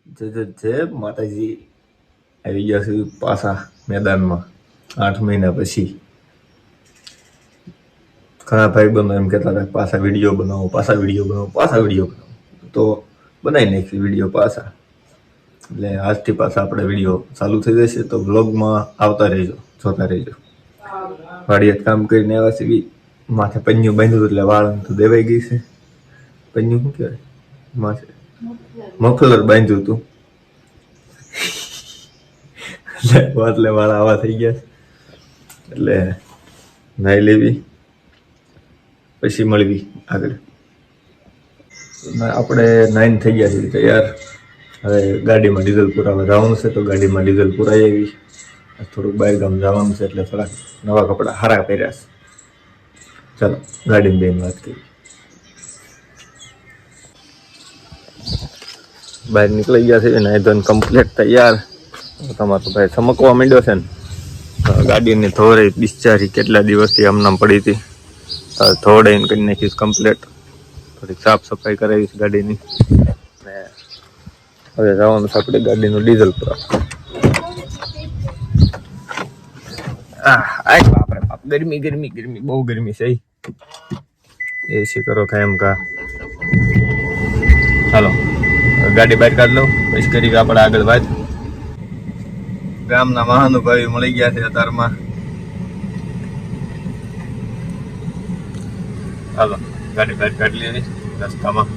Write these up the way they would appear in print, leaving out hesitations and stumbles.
જય માતાજી આવી ગયા છે પાછા મેદાનમાં 8 મહિના પછી. ઘણા ભાઈ બંધો એમ કહેતા હતા પાછા વિડીયો બનાવો, તો બનાવી નાખી વિડીયો પાછા. એટલે આજથી પાછા આપણે વિડીયો ચાલુ થઈ જશે, તો વ્લોગમાં આવતા રહેજો, જોતા રહેજો. વાડિયાત કામ કરીને આવ્યા છે, માથે પન્યું બાંધ્યું એટલે વાળ તો દેવાઈ ગઈ છે. પન્યું શું કહેવાય? માથે મફલર બાંધ્યું હતું એટલે વાળા આવા થઈ ગયા. એટલે નાઈ લેવી પછી મળવી આગળ. આપણે 9 થઈ ગયા છીએ તૈયાર. હવે ગાડીમાં ડીઝલ પુરાવા જવાનું છે, તો ગાડીમાં ડીઝલ પુરાઈ આવી. થોડુંક બહાર ગામ જવાનું છે એટલે થોડાક નવા કપડાં સારા પહેર્યા છે. ચાલો ગાડીમાં બેન વાત કરી. બહાર નીકળી ગયા છે, નાઈ ધોઈને કમ્પ્લીટ તૈયાર. તમારો ભાઈ ચમકવા માંડ્યો છે ને. ગાડીની થોડે બિચારી કેટલા દિવસથી આમનામ પડી હતી, થોડે કરી નાખીશ કમ્પ્લીટ. થોડીક સાફ સફાઈ કરાવીશ ગાડીની. ને હવે જવાનું છે આપણે ગાડીનું ડીઝલ પુરાવા. બાપરે બાપ, ગરમી બહુ ગરમી છે. એસી કરો કાયમ કા. ચાલો ગાડી બહાર કાઢ લો, પછી કરી આપણે આગળ વાત. ગામના મહાનુભાવી મળી ગયા છે અત્યારમાં. ચાલો ગાડી બહાર કાઢી લેવી રસ્તામાં.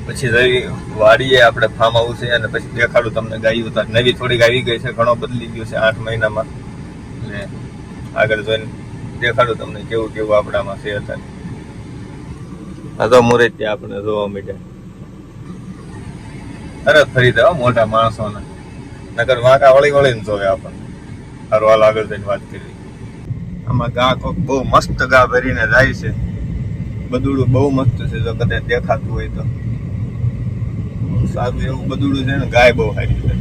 પછી જઈ વાડીએ આપણે ફાર્મ હાઉસ છે, અને પછી દેખાડું તમને ગાયું. તો નવી થોડીક આવી ગઈ છે, ઘણો બદલી ગયું છે 8 મહિનામાં. એટલે આગળ જોઈને દેખાડું તમને કેવું કેવું આપણામાં છે અત્યારે. આ તો મુરત ત્યાં આપણે જોવા મળ્યા. તરત ફરી દેવા મોટા માણસોને, નગર વાંકા વળીને જોવે આપણને. સારું હાલ આગળ જઈને વાત કરી. આમાં ગા કોક બહુ મસ્ત ગા ભરીને જાય છે. બદુડું બહુ મસ્ત છે, જો કદાચ દેખાતું હોય તો. સારું એવું બદુડું છે ને, ગાય બહુ સારી છે.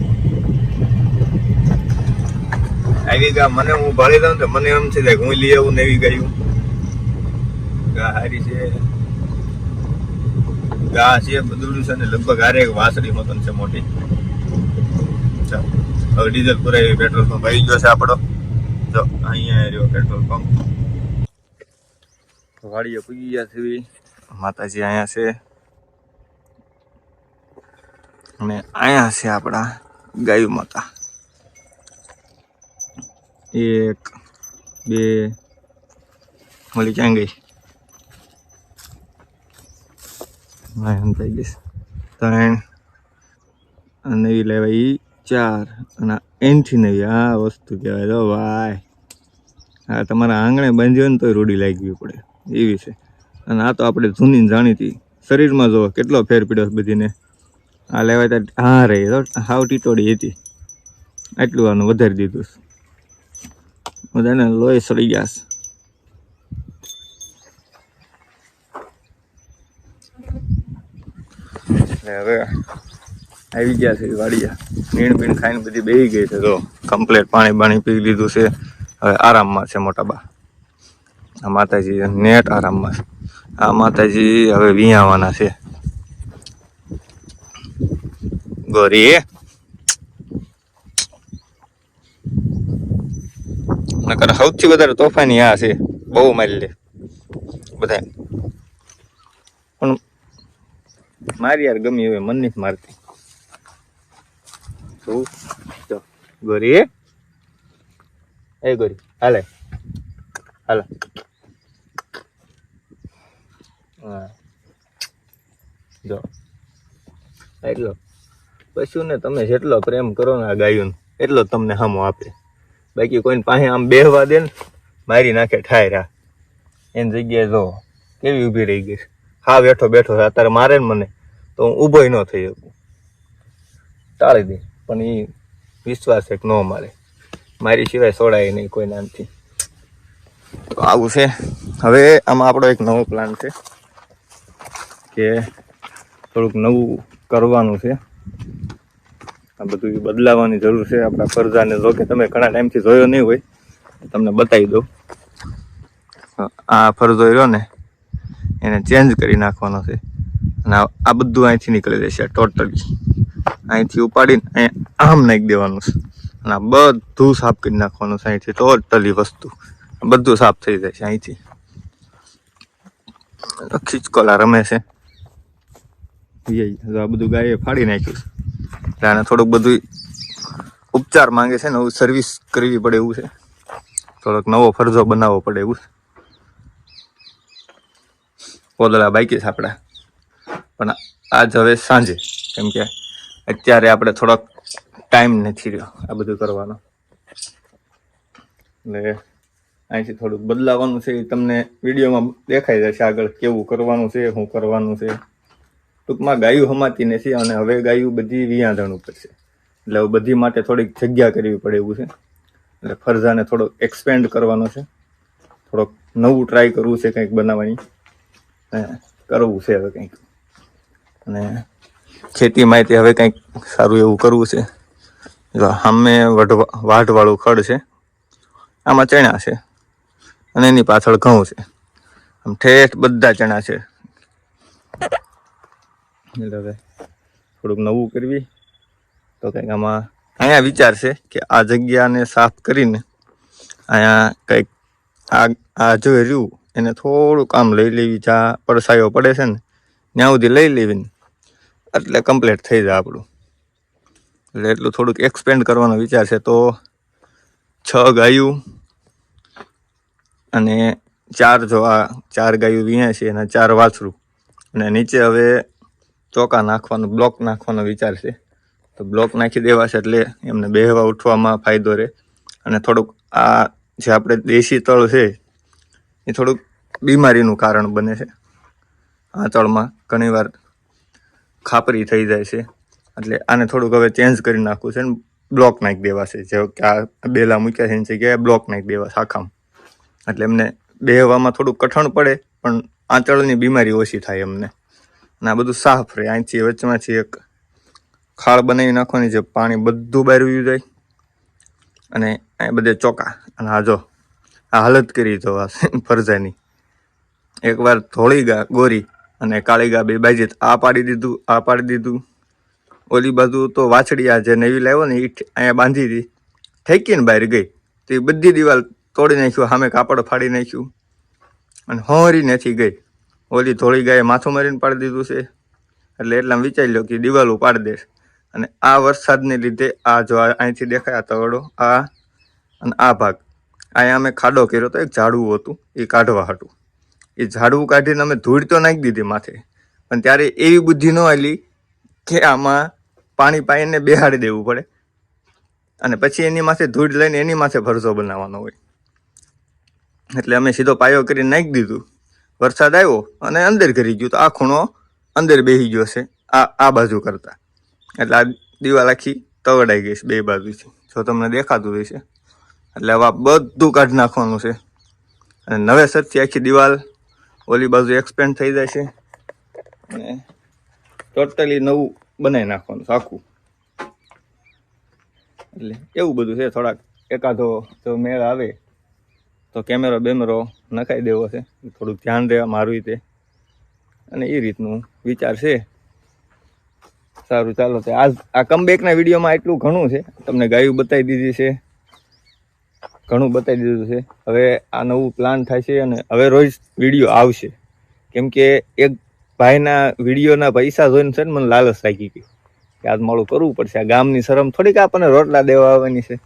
આવી ગા મને હું ભાળી દઉં તો મને એમ છે કે હું લઈ આવું ને એવી ગાયું. ગા સારી છે, ગા છે, બદુડું છે ને લગભગ હારે એક વાસળી મતન છે મોટી. ચાલો હવે ડીઝલ પુરાવી. પેટ્રોલ પંપ આવી ગયો છે આપણો. જો અહીંયા રહ્યો પેટ્રોલ પંપ. વાડીએ પૂગી ગયા છે. માતાજી અહીંયા છે, અને અહીંયા છે આપણા ગાયું માતા. 1 2 મળી ક્યાં ગઈ? થઈ ગઈ 3 નવી લેવાઈ 4 અને એનથી નવી. આ વસ્તુ કહેવાય તો ભાઈ. હા તમારા આંગણે બાંધ્યો ને તો રૂડી લાગવી પડે એવી છે. અને આ તો આપણે જૂની જાણીતી. શરીરમાં જો કેટલો ફેર પડ્યો બધીને. આ લેવાય તો હા રહી તો હાવ ટીટોડી હતી. આટલું આનું વધારી દીધું. બધાને લોહી સડી ગયા છે. હવે આવી ગયા છે વાડિયા. નીણ પીણ ખાઈને બધી બેસી ગઈ છે. તો કમ્પ્લેટ પાણી પી લીધું છે. હવે આરામમાં છે મોટા બા. આ માતાજી નેટ આરામમાં છે. આ માતાજી હવે વિયાવાના છે. ગોરી નકર સૌથી વધારે તોફાની આ છે. બહુ મારી લે બધા. પણ મારી યાર ગમી હવે મન નથી મારતી. ગોરી એ ગોરી હાલે હાલો. હા જો એટલો પશુને તમે જેટલો પ્રેમ કરો ને આ ગાયું એટલો તમને હામો આપે. બાકી કોઈને પાસે આમ બેહવા દે ને મારી નાખે ઠાયરા. એની જગ્યાએ જો કેવી ઊભી રહી ગઈ. હા બેઠો અત્યારે મારે ને મને તો હું ઊભો ન થઈ શકું. ટાળી દે. પણ એ વિશ્વાસ એક ન મારે. મારી સિવાય છોડાય નહીં કોઈ નામથી. તો આવું છે. હવે આમાં આપણો એક નવો પ્લાન છે કે થોડુંક નવું કરવાનું છે. આ બધું બદલાવાની જરૂર છે આપણા ફરજાને. જો કે તમે ઘણા ટાઈમથી જોયો નહીં હોય, તમને બતાવી દઉં. આ ફરજો રહ્યો ને એને ચેન્જ કરી નાખવાનો છે. અને આ બધું અહીંથી નીકળી જશે ટોટલી. અહીંથી ઉપાડીને અહીંયા આમ નાખી દેવાનું છે અને આ બધું સાફ કરી નાખવાનું છે અહીંથી ટોટલી વસ્તુ બધું સાફ થઈ જાય છે અહીંથી. ખીચકોલા રમે છે આ બધું ગાયે ફાડી નાખ્યું છે એટલે આને થોડુંક બધું ઉપચાર માંગે છે, નવું સર્વિસ કરવી પડે એવું છે, થોડોક નવો ફરજો બનાવવો પડે એવું છે. પોદળા બાકી છે આપણા, પણ આજ હવે સાંજે, કેમ કે અત્યારે આપણે થોડોક ટાઈમ નથી રહ્યો આ બધું કરવાનો, એટલે અહીંથી થોડુંક બદલાવાનું છે. એ તમને વિડીયોમાં દેખાઈ જશે આગળ કેવું કરવાનું છે, શું કરવાનું છે. ટૂંકમાં ગાયું હમાતી નથી અને હવે ગાયું બધી વિયાધણ ઉપર છે, એટલે હવે બધી માટે થોડીક જગ્યા કરવી પડે એવું છે. એટલે ફરજાને થોડોક એક્સપેન્ડ કરવાનો છે, થોડોક નવું ટ્રાય કરવું છે, કંઈક બનાવવાની કરવું છે હવે કંઈક. અને ખેતીમાં તે હવે કંઈક સારું એવું કરવું છે. જો સામે વાઢવાળું ખડ છે, આમાં ચણા છે અને એની પાછળ ઘઉં છે, આમ ઠેઠ બધા ચણા છે. એટલે હવે થોડુંક નવું કરવી તો કંઈક આમાં અહીંયા વિચાર છે કે આ જગ્યાને સાફ કરીને અહીંયા કંઈક આ જો રહ્યું એને થોડુંક આમ લઈ લેવી, જ્યાં પડસાયો પડે છે ને ત્યાં સુધી લઈ લેવીને એટલે કમ્પ્લીટ થઈ જાય આપણું. એટલે એટલું થોડુંક એક્સપેન્ડ કરવાનો વિચાર છે. તો 6 ગાયું અને 4 જો આ 4 ગાયું વીયા છે અને 4 વાછરું, અને નીચે હવે ચોકા નાખવાનો, બ્લોક નાખવાનો વિચાર છે. તો બ્લોક નાખી દેવા છે એટલે એમને બેહવા ઉઠવામાં ફાયદો રહે. અને થોડુંક આ જે આપણે દેશી તળ છે એ થોડુંક બીમારીનું કારણ બને છે. આ તળમાં ઘણીવાર ખાપરી થઈ જાય છે, એટલે આને થોડુંક હવે ચેન્જ કરી નાખવું છે ને બ્લોક નાખી દેવા છે. જે કે આ બેલા મૂક્યા છે એની જગ્યાએ બ્લોક નાખી દેવા છે આખામાં, એટલે એમને બેહવામાં થોડુંક કઠણ પડે પણ આંચળની બીમારી ઓછી થાય એમને. અને આ બધું સાફ રહે. અહીંથી વચમાંથી એક ખાળ બનાવી નાખવાની, જે પાણી બધું બહાર વયું જાય. અને અહીં બધે ચોકા. અને આ જો આ હાલત કરી તો આ ફરજાની, એકવાર ધોળી ગોરી અને કાળી ગા બે બાજી આ પાડી દીધું, આ પાડી દીધું. ઓલી બાજુ તો વાછડી આ જે નવી લાવ્યો ને એ અહીંયા બાંધી હતી, ઠેકીને બહાર ગઈ તો એ બધી દિવાલ તોડી નાખ્યું, સામે કાપડ ફાડી નાખ્યું અને હોરી નથી ગઈ. ઓલી ધોળી ગાયે માથું મારીને પાડી દીધું છે. એટલે એટલા વિચારી લો કે દિવાલો પાડી દેશ. અને આ વરસાદને લીધે આ જો અહીંથી દેખાય આ તવડો, આ અને આ ભાગ અહીંયા અમે ખાડો કર્યો તો, એક ઝાડવું હતું એ કાઢવા હતું. એ ઝાડવું કાઢીને અમે ધૂળ તો નાખી દીધી માથે, પણ ત્યારે એવી બુદ્ધિ ન આવેલી કે આમાં પાણી પાઈને બેહાડી દેવું પડે અને પછી એની માથે ધૂળ લઈને એની માથે ભરસો બનાવવાનો હોય. એટલે અમે સીધો પાયો કરીને નાખી દીધું. વરસાદ આવ્યો અને અંદર કરી ગયું તો આ ખૂણો અંદર બેસી ગયો છે આ બાજુ કરતા, એટલે આ દિવાલ આખી તવડાઈ ગઈ છે બે બાજુથી, જો તમને દેખાતું રહેશે. એટલે હવે બધું કાઢી નાખવાનું છે અને નવેસરથી આખી દિવાલ ઓલી બાજુ એક્સપેન્ડ થઈ જાય છે અને ટોટલી નવું બનાવી નાખવાનું આખું. એટલે એવું બધું છે. થોડાક એકાદો જો મેળ આવે તો કેમેરો બેમેરો નખાઈ દેવો છે, થોડુંક ધ્યાન રહેવા મારું રીતે, અને એ રીતનું વિચાર છે. સારું, ચાલો તે આ કમબેકના વિડીયોમાં એટલું ઘણું છે. તમને ગાયું બતાવી દીધી છે, ઘણું બતાવી દીધું છે. હવે આ નવું પ્લાન થાય છે અને હવે રોજ વિડીયો આવશે, કેમ કે એક ભાઈના વિડીયોના પૈસા જોઈને છે ને મને લાલચ લાગી ગઈ કે આજ મારું કરવું પડશે. આ ગામની શરમ થોડીક આપણને રોટલા દેવા આવવાની છે.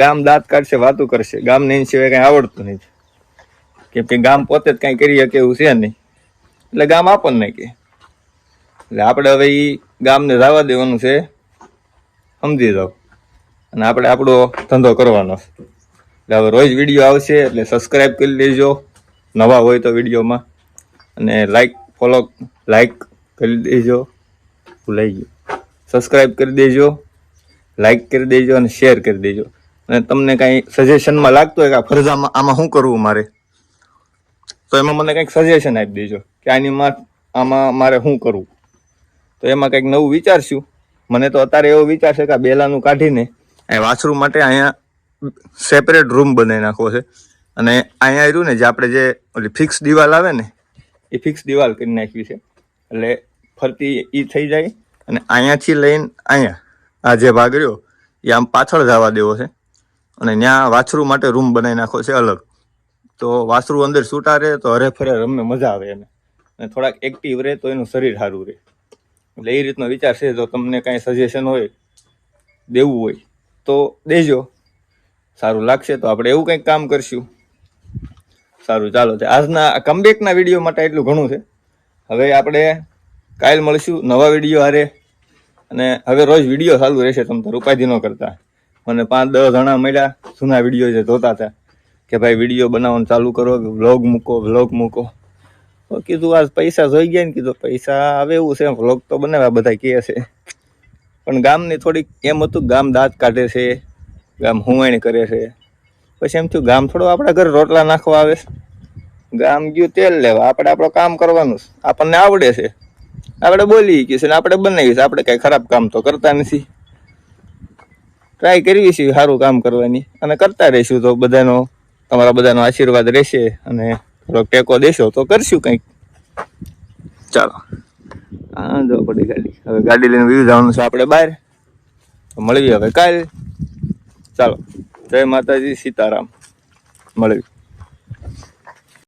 ગામ દાંત કાઢશે, વાતું કરશે, ગામને એની સિવાય કંઈ આવડતું નથી, કેમ કે ગામ પોતે જ કાંઈ કરી શકે એવું છે નહીં, એટલે ગામ આપણને કે. એટલે આપણે હવે એ ગામને જવા દેવાનું છે, સમજી જાઓ, અને આપણે આપણો ધંધો કરવાનો છે. એટલે હવે રોજ વિડીયો આવશે, એટલે સબસ્ક્રાઈબ કરી લેજો નવા હોય તો વિડીયોમાં, અને લાઈક કરી દેજો, ભૂલાઈ ગયું, સબસ્ક્રાઈબ કરી દેજો, લાઈક કરી દેજો અને શેર કરી દેજો. અને તમને કાંઈ સજેશનમાં લાગતું હોય કે આ ફરજામાં આમાં શું કરવું મારે, તો એમાં મને કંઈક સજેશન આપી દેજો કે આમાં મારે શું કરવું. તો એમાં કંઈક નવું વિચારશું. મને તો અત્યારે એવો વિચાર છે કે આ બેલાનું કાઢીને આ વાછરું માટે અહીંયા સેપરેટ રૂમ બનાવી નાખવો છે. અને અહીંયા રહ્યું ને જે આપણે જે ઓલી ફિક્સ દિવાલ આવે ને, એ ફિક્સ દિવાલ કરી નાખવી છે. એટલે ફરતી એ થઈ જાય અને અહીંયાથી લઈને અહીંયા આ જે ભાગ રહ્યો એ આમ પાછળ જવા દેવો છે, અને ત્યાં વાછરું માટે રૂમ બનાવી નાખો છે અલગ. તો વાછરું અંદર છૂટા રહે તો હરે ફરે રમે મજા આવે એને, અને થોડાક એક્ટિવ રહે તો એનું શરીર સારું રહે. એટલે એ રીતનો વિચાર છે. જો તમને કાંઈ સજેશન હોય, દેવું હોય તો દેજો, સારું લાગશે તો આપણે એવું કંઈક કામ કરશું. સારું, ચાલો આજના કમબેકના વિડીયો માટે એટલું ઘણું છે. હવે આપણે કાલ મળીશું નવા વિડીયો હારે, અને હવે રોજ વિડીયો ચાલુ રહેશે. તમે તો ઉપાધિ ન કરતા. મને 5-10 જણા મળ્યા જૂના વિડીયો જે જોતા હતા કે ભાઈ વિડીયો બનાવવાનું ચાલુ કરો, વ્લોગ મૂકો. તો કીધું આજ પૈસા જોઈ ગયા ને, કીધું પૈસા આવે એવું છે, વ્લોગ તો બનાવ્યા બધા કહે છે. પણ ગામની થોડીક એમ હતું, ગામ દાંત કાઢે છે, ગામ હુંવાણી કરે છે. પછી એમ થયું ગામ થોડો આપણા ઘરે રોટલા નાખવા આવે છે, ગામ ગયું તેલ લેવા, આપણે આપણું કામ કરવાનું, આપણને આવડે છે, આપણે બોલી કે છે ને આપણે બનાવી છે. આપણે કઈ ખરાબ કામ તો કરતા નથી. ટ્રાય કરવી છે સારું કામ કરવાની, અને કરતા રહીશું તો તમારા બધાનો આશીર્વાદ રહેશે, અને થોડોક ટેકો દેશો તો કરશું કંઈક. ચાલો, હા જો પડી ગાડી. હવે ગાડી લઈને વ્યૂ જવાનું છે આપણે બહાર. તો મળીએ હવે કાલ. ચાલો, જય માતાજી, સીતારામ, મળીએ.